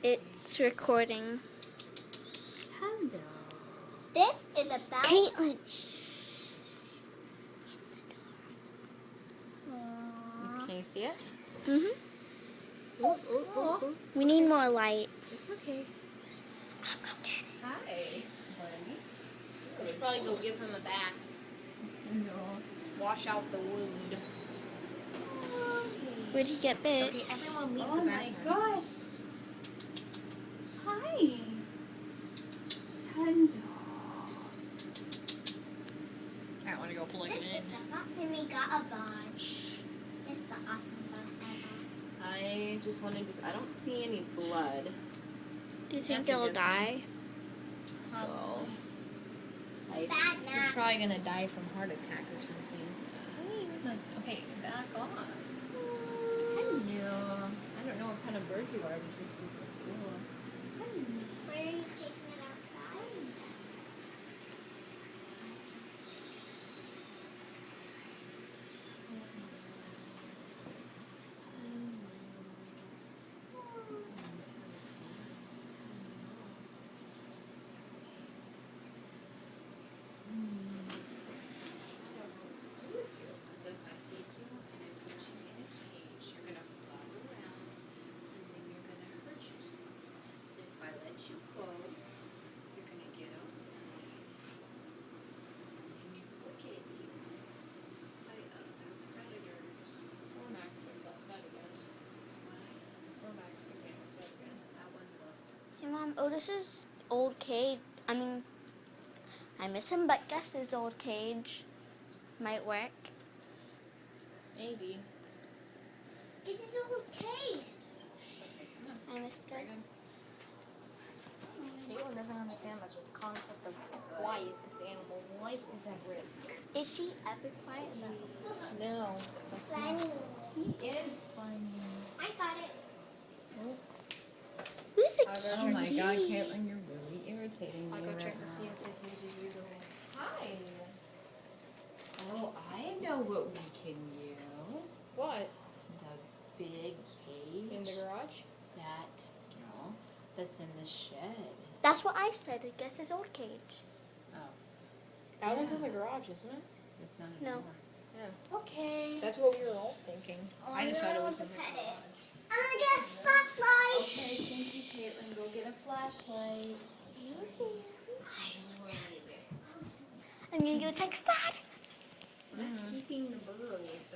It's recording. Hello. This is about Caitlin. Can you see it? Mhm. Oh, We need more light. it's okay. I'll go get it. Hi, buddy. We should probably go give him a bath. No. Wash out the wound. Where'd he get bit? Okay, everyone leave Oh the my bathroom. gosh. Hi. Hello. I want to go plug this it is in. the first time we got a bunch. This is the awesome one ever. I just wanted to. I don't see any blood, Do you think That's a they'll good die? so I. Bad He's now. probably gonna die from heart attack or something. Okay, back off. Hello. I don't know what kind of bird you are, but you're super cool. Where are you taking it outside? If I take you and I put you in a cage, you're gonna fly around and then you're gonna hurt yourself. And if I let you go, you're gonna get outside and then you look at you by other predators. We're back to this outside again. Why? We're back to the game outside again. That one look. Hey, Mom, Otis's old cage. I miss him, but guess his old cage might work. Maybe. It's his old cage. Okay, come on. I miss Gus. Caitlin doesn't understand the concept of quiet. This animal's life is at risk. Is she ever quiet? No. Funny. He is funny. I got it. Who's the Oh my cutie? God, Caitlin, you're really irritating me I'll go right check to now. see if they can be usable. Hi. Oh, I know what we can use. What? The big cage. In the garage? That, that's in the shed. That's what I said. I guess his old cage. Oh, That one's in the garage, isn't it? it's not No. anymore. Yeah. Okay. That's what we were all thinking. I just thought it was in the Pet it. garage. I'm gonna get a flashlight. Okay, thank you, Caitlin. Go get a flashlight. I'm gonna go text Dad. Keeping the burrows.